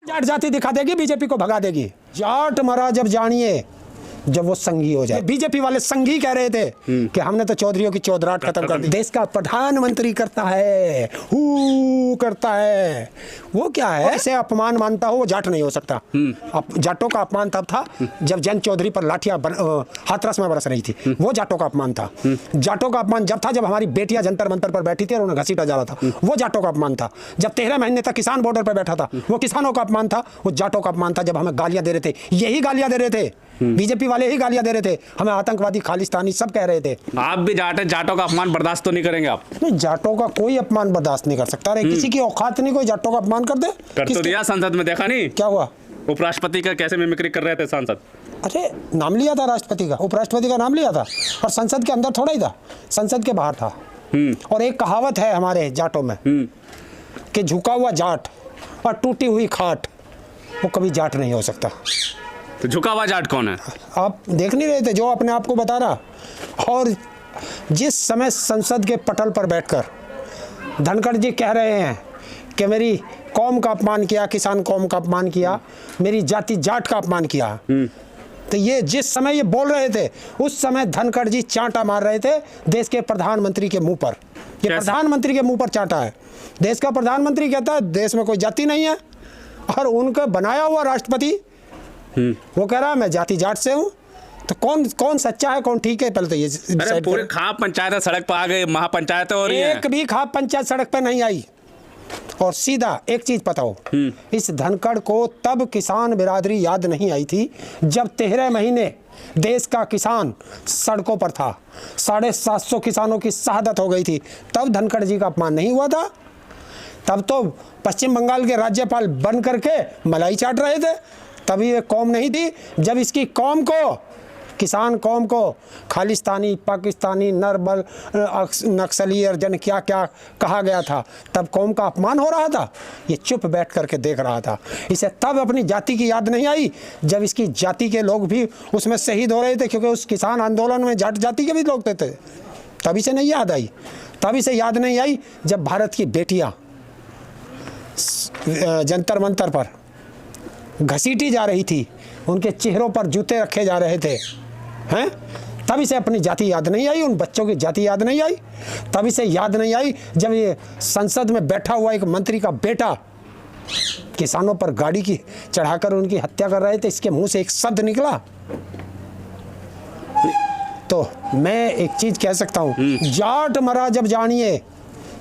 जाट जाति दिखा देगी, बीजेपी को भगा देगी। जाट मरा जब जानिए जब वो संघी हो जाए। बीजेपी वाले संघी कह रहे थे कि हमने तो चौधरियों की चौधराट खत्म कर दी। देश का प्रधानमंत्री करता है, हु करता है, वो क्या है? ऐसे अपमान मानता हो वो जाट नहीं हो सकता। अब जाटों का अपमान तब था जब जैन चौधरी पर लाठियां हाथरस में बरस रही थी, वो जाटों का अपमान था। जाटों का अपमान जब था जब हमारी बेटियां जंतर मंतर पर बैठी थी और उन्हें घसीटा जा रहा था, वो जाटों का अपमान था। जब 13 महीने तक किसान बॉर्डर पर बैठा था, वो किसानों का अपमान था। वो जाटों का अपमान था जब हमें गालियां दे रहे थे, यही गालियां दे रहे थे, बीजेपी वाले ही गालियां दे रहे थे, हमें आतंकवादी, खालिस्तानी सब कह रहे थे। आप भी जाट हैं, जाटों का अपमान बर्दाश्त तो नहीं करेंगे आप? नहीं, जाटों का कोई अपमान बर्दाश्त नहीं कर सकता। अरे किसी की औकात नहीं कोई जाटों का अपमान कर दे। कर तो दिया संसद में, देखा नहीं क्या हुआ? उपराष्ट्रपति का कैसे मिमिक्री कर रहे थे सांसद। अरे नाम लिया था राष्ट्रपति का, उपराष्ट्रपति का नाम लिया था, और संसद के अंदर थोड़ा ही था, संसद के बाहर था। और एक कहावत है हमारे जाटों में कि झुका हुआ जाट और टूटी हुई खाट वो कभी जाट नहीं हो सकता। तो झुका हुआ जाट कौन है? आप देख नहीं रहे थे जो अपने आप को बता रहा। और जिस समय संसद के पटल पर बैठकर धनखड़ जी कह रहे हैं कि मेरी कौम का अपमान किया, किसान कौम का अपमान किया, मेरी जाति जाट का अपमान किया, तो ये जिस समय ये बोल रहे थे उस समय धनखड़ जी चांटा मार रहे थे देश के प्रधानमंत्री के मुंह पर। ये प्रधानमंत्री के मुंह पर चांटा है। देश का प्रधानमंत्री कहता है देश में कोई जाति नहीं है, और उनका बनाया हुआ राष्ट्रपति वो कह रहा है मैं जाति जाट से हूँ। तो कौन सच्चा है कौन ठीक है? पहले तो ये अरे पूरे खाप पंचायत सड़क पर आ गए, महापंचायत हो रही है। एक भी खाप पंचायत सड़क पर नहीं आई। और सीधा एक चीज बताओ, इस धनखड़ को तब किसान बिरादरी याद नहीं आई थी जब 13 महीने देश का किसान सड़कों पर था, 750 किसानों की शहादत हो गई थी, तब धनखड़ जी का अपमान नहीं हुआ था। तब तो पश्चिम बंगाल के राज्यपाल बन करके मलाई चाट रहे थे, तभी ये कौम नहीं थी। जब इसकी कौम को, किसान कौम को खालिस्तानी, पाकिस्तानी, नरबल, नक्सली, अर्जन क्या क्या कहा गया था, तब कौम का अपमान हो रहा था। ये चुप बैठ करके देख रहा था। इसे तब अपनी जाति की याद नहीं आई जब इसकी जाति के लोग भी उसमें शहीद हो रहे थे, क्योंकि उस किसान आंदोलन में जाट जाति के भी लोग थे। तभी से नहीं याद आई। तभी से याद नहीं आई जब भारत की बेटियाँ जंतर मंतर पर घसीटी जा रही थी, उनके चेहरों पर जूते रखे जा रहे थे, हैं? तभी से अपनी जाति याद नहीं आई, उन बच्चों की जाति याद नहीं आई। तभी से याद नहीं आई जब ये संसद में बैठा हुआ एक मंत्री का बेटा किसानों पर गाड़ी की चढ़ाकर उनकी हत्या कर रहे थे, इसके मुंह से एक शब्द निकला। तो मैं एक चीज कह सकता हूँ, जाट मरा जब जानिए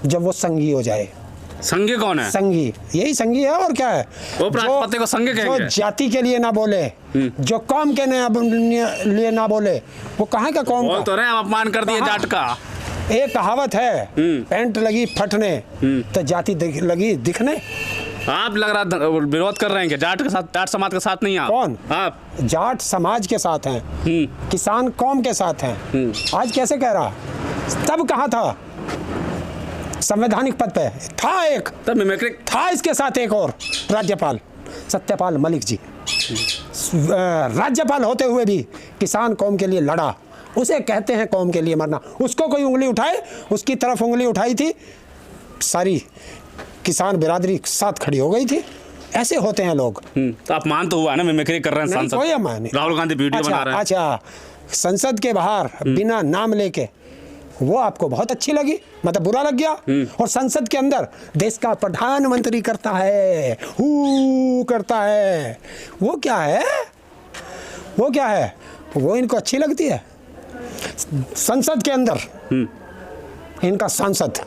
जब वो संघी हो जाए। संघी कौन है? संघी यही संघी है, और क्या है? उपराष्ट्रपति को संघी कहेंगे। जो जाति के लिए ना बोले, जो कौम के लिए ना बोले, वो कहाँ का कौम बोल तो रहे हैं, अपमान कर दिए जाट का। एक कहावत है, पैंट लगी फटने तो जाति लगी दिखने। आप लग रहा विरोध कर रहे हैं कि जाट के साथ, जाट समाज के साथ नहीं आप? कौन? आप जाट समाज के साथ हैं, किसान कौम के साथ हैं। आज कैसे कह रहा? तब कहाँ था? संवैधानिक पद पे था, एक तब मिमिक्री था, इसके साथ एक और राज्यपाल सत्यपाल मलिक जी, राज्यपाल होते हुए भी किसान कौम के लिए लड़ा। उसे कहते हैं कौम के लिए मरना। उसको कोई उंगली उठाए, उसकी तरफ उंगली उठाई थी, सारी किसान बिरादरी साथ खड़ी हो गई थी। ऐसे होते हैं लोग। तो अपमान तो हुआ ना, मिमिक्री कर रहे हैं सांसद। कोई अपमान नहीं। राहुल गांधी वीडियो बना रहे हैं। अच्छा, संसद के बाहर बिना नाम लेके, वो आपको बहुत अच्छी लगी, मतलब बुरा लग गया। और संसद के अंदर देश का प्रधानमंत्री करता है, हु करता है, वो क्या है? वो क्या है? वो इनको अच्छी लगती है। संसद के अंदर इनका सांसद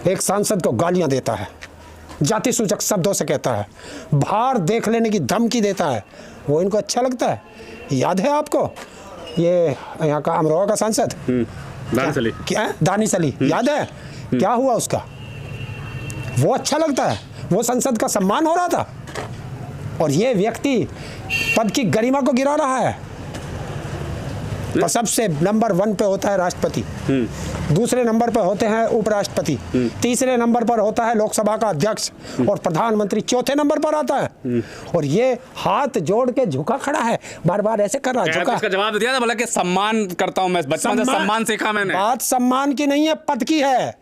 एक सांसद को गालियां देता है, जाति सूचक शब्दों से कहता है, बाहर देख लेने की धमकी देता है, वो इनको अच्छा लगता है। याद है आपको ये यहाँ का अमरोहा का सांसद दानिश अली, क्या दानिश अली, याद है क्या हुआ उसका? वो अच्छा लगता है, वो संसद का सम्मान हो रहा था, और ये व्यक्ति पद की गरिमा को गिरा रहा है। और सबसे नंबर 1 पे होता है राष्ट्रपति, दूसरे नंबर पर होते हैं उपराष्ट्रपति, तीसरे नंबर पर होता है लोकसभा का अध्यक्ष, और प्रधानमंत्री चौथे नंबर पर आता है। और ये हाथ जोड़ के झुका खड़ा है, बार बार ऐसे कर रहा है, झुका। इसका जवाब दिया था बोला कि सम्मान करता हूं मैं, बचपन से सम्मान सीखा मैंने। बात सम्मान की नहीं है, पद की है,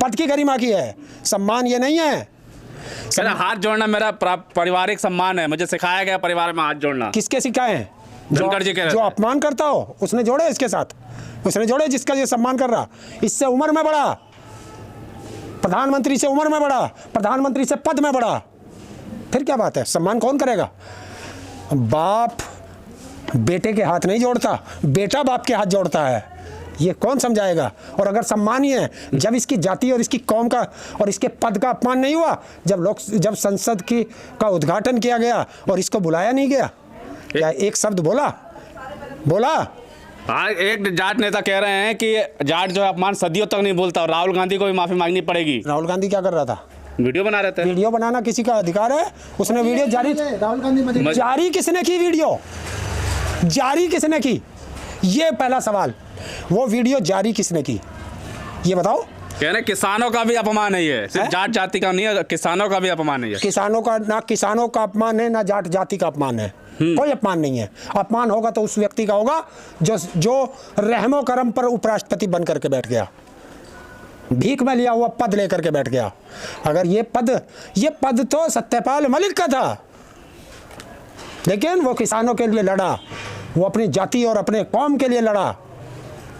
पद की गरिमा की है। सम्मान ये नहीं है। कहना हाथ जोड़ना मेरा पारिवारिक सम्मान है, मुझे सिखाया गया परिवार में हाथ जोड़ना। किसके सिखाए हैं? धनखड़ जी के। जो अपमान करता हो उसने जोड़े इसके साथ, उसने जोड़े जिसका ये सम्मान कर रहा। इससे उम्र में बड़ा, प्रधानमंत्री से उम्र में बड़ा, प्रधानमंत्री से पद में बड़ा, फिर क्या बात है? सम्मान कौन करेगा? बाप बेटे के हाथ नहीं जोड़ता, बेटा बाप के हाथ जोड़ता है। ये कौन समझाएगा? और अगर सम्मान ही है, जब इसकी जाति और इसकी कौम का और इसके पद का अपमान नहीं हुआ, जब संसद का उद्घाटन किया गया और इसको बुलाया नहीं गया, क्या एक शब्द बोला? हाँ, एक जाट नेता कह रहे हैं कि जाट जो है अपमान सदियों तक नहीं भूलता और राहुल गांधी को भी माफी मांगनी पड़ेगी। राहुल गांधी क्या कर रहा था? वीडियो बना रहे थे। वीडियो बनाना किसी का अधिकार है? उसने वीडियो राहुल गांधी जारी किसने की? वीडियो जारी किसने की? ये पहला सवाल। वो वीडियो जारी किसने की, ये बताओ। कह रहे किसानों का भी अपमान है ये, सिर्फ जाट जाति का नहीं है, किसानों का भी अपमान है ये। किसानों का अपमान है, ना जाट जाति का अपमान है। कोई अपमान नहीं है। अपमान होगा तो उस व्यक्ति का होगा जो रहमो करम पर उपराष्ट्रपति बन करके बैठ गया, भीख में लिया हुआ पद लेकर के बैठ गया। अगर ये पद तो सत्यपाल मलिक का था, लेकिन वो किसानों के लिए लड़ा, वो अपनी जाति और अपने कौम के लिए लड़ा,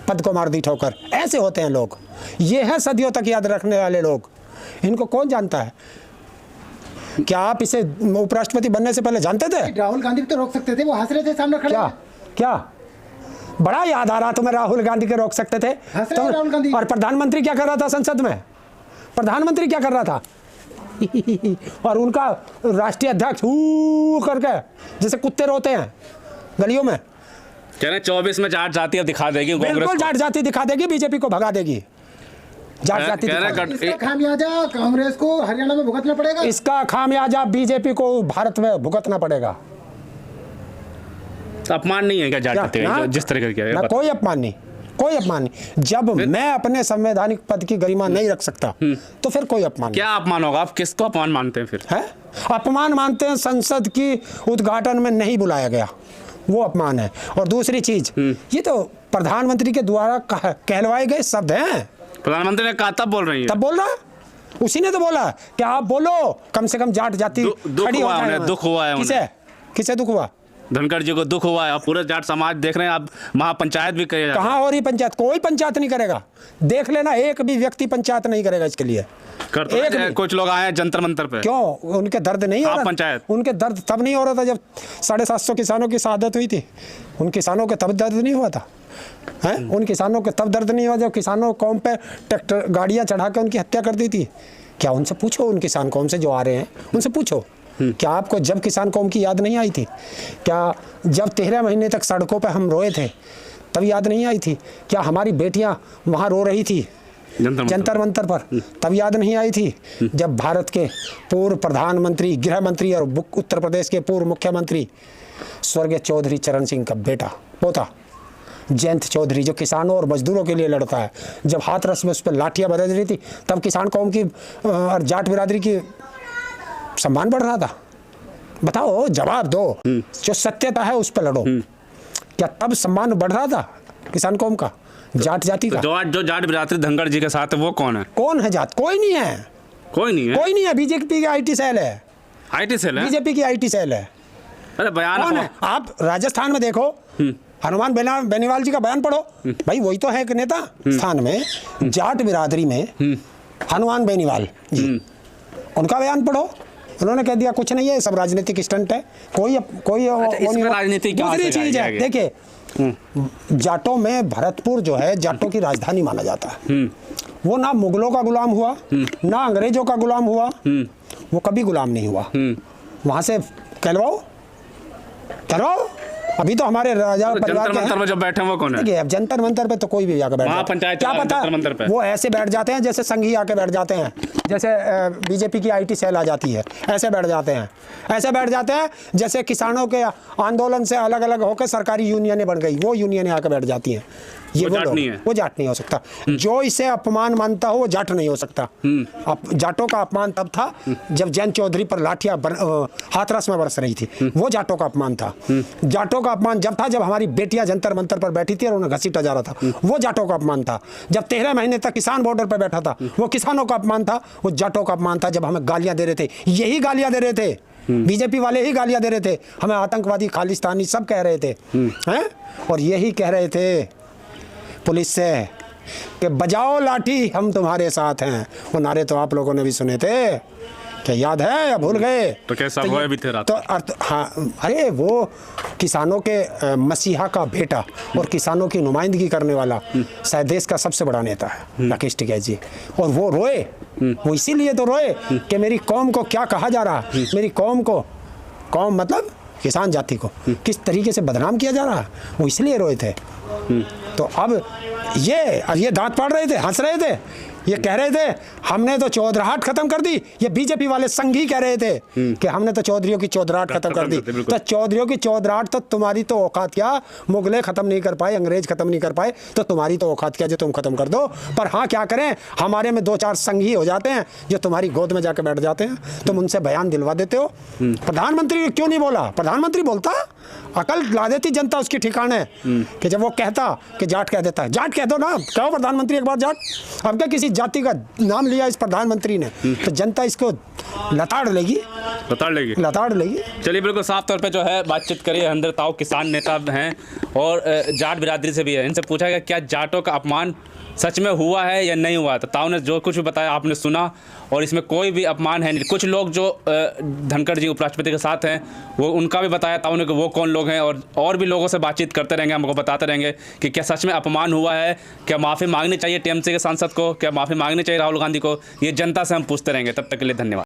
पद को मार दी ठोकर। ऐसे होते हैं लोग, ये है सदियों तक याद रखने वाले लोग। इनको कौन जानता है? क्या आप इसे उपराष्ट्रपति बनने से पहले जानते थे? राहुल गांधी तो रोक सकते थे, वो हंस रहे थे सामने खड़े। क्या बड़ा याद आ रहा तुम्हें? राहुल गांधी के रोक सकते थे तो, राहुल गांधी। और प्रधानमंत्री क्या कर रहा था संसद में? प्रधानमंत्री क्या कर रहा था? और उनका राष्ट्रीय अध्यक्ष करके जैसे कुत्ते रोते हैं गलियों में। कह रहे 24 में जाट जाति अब दिखा देगी, बिल्कुल जाट जाति दिखा देगी, बीजेपी को भगा देगी। जाट जाति इसका खामियाजा कांग्रेस को हरियाणा में भुगतना पड़ेगा। इसका खामियाजा बीजेपी को भारत में भुगतना पड़ेगा। अपमान नहीं है क्या जाट जाति का जिस तरह का? कोई अपमान नहीं। जब मैं अपने संवैधानिक पद की गरिमा नहीं रख सकता तो फिर कोई अपमान क्या अपमान होगा? आप किसको अपमान मानते हैं फिर? है अपमान मानते हैं संसद की उद्घाटन में नहीं बुलाया गया, वो अपमान है। और दूसरी चीज, ये तो प्रधानमंत्री के द्वारा कहलवाए गए शब्द हैं। प्रधानमंत्री ने कहा तब बोल रही है, तब बोल रहा, उसी ने तो बोला कि आप बोलो, कम से कम जाट जाति खड़ी हो जाए। दुख हुआ है। किसे दुख हुआ? धनखड़ जी को दुख हुआ है। पूरे जाट समाज देख रहे हैं, आप महापंचायत भी करेगा। कहाँ हो रही पंचायत? कोई पंचायत नहीं करेगा। देख लेना, एक भी व्यक्ति पंचायत नहीं करेगा इसके लिए। कुछ लोग आए हैं जंतर मंतर पे। क्यों? उनके दर्द नहीं हो रहा? पंचायत उनके दर्द तब नहीं हो रहा था जब 750 किसानों की शहादत हुई थी। उन किसानों के तब दर्द नहीं हुआ था, हैं? उन किसानों के तब दर्द नहीं हुआ जब किसानों कौम पे ट्रैक्टर गाड़ियाँ चढ़ा के उनकी हत्या कर दी थी। क्या उनसे पूछो, उन किसान कौम से जो आ रहे हैं उनसे पूछो, क्या आपको जब किसान कौम की याद नहीं आई थी? क्या जब 13 महीने तक सड़कों पे हम रोए थे तब याद नहीं आई थी? क्या हमारी बेटियां वहाँ रो रही थी जंतर मंतर पर तब याद नहीं आई थी? जब भारत के पूर्व प्रधानमंत्री, गृह मंत्री और उत्तर प्रदेश के पूर्व मुख्यमंत्री स्वर्गीय चौधरी चरण सिंह का पोता जयंत चौधरी, जो किसानों और मजदूरों के लिए लड़ता है, जब हाथरस में उस पर लाठियाँ बरस रही थी, तब किसान कौम की और जाट बिरादरी की सम्मान बढ़ रहा था? बताओ, जवाब दो। जो सत्यता है उस पर लड़ो। क्या तब सम्मान बढ़ रहा था किसान कौम का, जाट जाति का? जो जाट बिरादरी धनखड़ जी के साथ है वो कौन है? कौन है जाट? कोई नहीं है। कोई नहीं है। बीजेपी की आईटी सेल है। आईटी सेल है? बीजेपी की आईटी सेल है। अरे बयान कौन है? आप राजस्थान में देखो, हनुमान बेनीवाल जी का बयान पढ़ो। भाई वही तो है एक नेता। स्थान में जाट बिरादरी में हनुमान बेनीवाल जी, उनका बयान पढ़ो। उन्होंने कह दिया कुछ नहीं है, सब राजनीतिक स्टंट है। कोई राजनीति दूसरी चीज है, देखिए जाटों में भरतपुर जो है जाटों की राजधानी माना जाता है। वो ना मुगलों का गुलाम हुआ, ना अंग्रेजों का गुलाम हुआ, वो कभी गुलाम नहीं हुआ। वहां से कहलवाओ। अभी तो हमारे राजा परिवार के में जो बैठे हैं वो कौन है? अब जंतर मंतर पे तो कोई भी आके बैठ जाता है, क्या पता वो ऐसे बैठ जाते हैं जैसे संघी आके बैठ जाते हैं, जैसे बीजेपी की आईटी सेल आ जाती है, ऐसे बैठ जाते हैं जैसे किसानों के आंदोलन से अलग अलग होकर सरकारी यूनियनें बन गई, वो यूनियनें आके बैठ जाती हैं। ये वो वो जाट लोग, नहीं है। वो जाट नहीं हो सकता। जो इसे अपमान मानता हो वो जाट नहीं हो सकता। जाटों का अपमान तब था जब जैन चौधरी पर लाठियां हाथरस में बरस रही थी, वो जाटों का अपमान था। जाटों का अपमान जब था जब हमारी बेटियां जंतर मंतर पर बैठी थी और उन्हें घसीटा जा रहा था, वो जाटों का अपमान था। जब 13 महीने तक किसान बॉर्डर पर बैठा था, वो किसानों का अपमान था। वो जाटों का अपमान था जब हमें गालियां दे रहे थे, यही गालियां दे रहे थे, बीजेपी वाले ही गालियां दे रहे थे, हमें आतंकवादी खालिस्तानी सब कह रहे थे हैं। और यही कह रहे थे पुलिस से कि बजाओ लाठी हम तुम्हारे साथ हैं। वो नारे तो आप लोगों ने भी सुने थे, क्या याद है या भूल गए? तो कैसा हुआ भी थे रात तो हाँ, अरे वो किसानों के मसीहा का बेटा और किसानों की नुमाइंदगी करने वाला शायद देश का सबसे बड़ा नेता है राकेश टिकैत जी। और वो रोए, वो इसीलिए तो रोए कि मेरी कौम को क्या कहा जा रहा है, मेरी कौम को, कौम मतलब किसान जाति को किस तरीके से बदनाम किया जा रहा है, वो इसलिए रोए थे। तो अब ये दांत पाड़ रहे थे, हंस रहे थे, ये कह रहे थे हमने तो चौधराहट खत्म कर दी। ये बीजेपी वाले संघी कह रहे थे कि हमने तो चौधरियों की चौधराहट खत्म कर दी। तो चौधरियों की चौधराहट तो तुम्हारी तो औकात क्या, मुगले खत्म नहीं कर पाए, अंग्रेज खत्म नहीं कर पाए, तो तुम्हारी तो औकात क्या जो तुम खत्म कर दो। पर हाँ, क्या करें, हमारे में 2-4 संघी हो जाते हैं जो तुम्हारी गोद में जाकर बैठ जाते हैं, तुम उनसे बयान दिलवा देते हो। प्रधानमंत्री ने क्यों नहीं बोला? प्रधानमंत्री बोलता, अकल ला देती जनता उसकी ठिकाने कि जब वो कहता कि जाट कह देता है, जाट कह दो ना, कहो प्रधानमंत्री एक बार जाट। अब क्या किसी जाति का नाम लिया इस प्रधानमंत्री ने तो जनता इसको लताड़ लेगी। चलिए, बिल्कुल साफ तौर पे जो है बातचीत करिए। हरिंदर ताऊ किसान नेता हैं और जाट बिरादरी से भी है। इनसे पूछा गया क्या जाटों का अपमान सच में हुआ है या नहीं हुआ। तो ताऊ ने जो कुछ भी बताया आपने सुना, और इसमें कोई भी अपमान है नहीं। कुछ लोग जो धनखड़ जी उपराष्ट्रपति के साथ हैं, वो उनका भी बताया ताऊ ने कि वो कौन लोग हैं, और भी लोगों से बातचीत करते रहेंगे, हमको बताते रहेंगे कि क्या सच में अपमान हुआ है, क्या माफ़ी मांगनी चाहिए टीएमसी के सांसद को, क्या माफ़ी मांगनी चाहिए राहुल गांधी को। ये जनता से हम पूछते रहेंगे। तब तक के लिए धन्यवाद।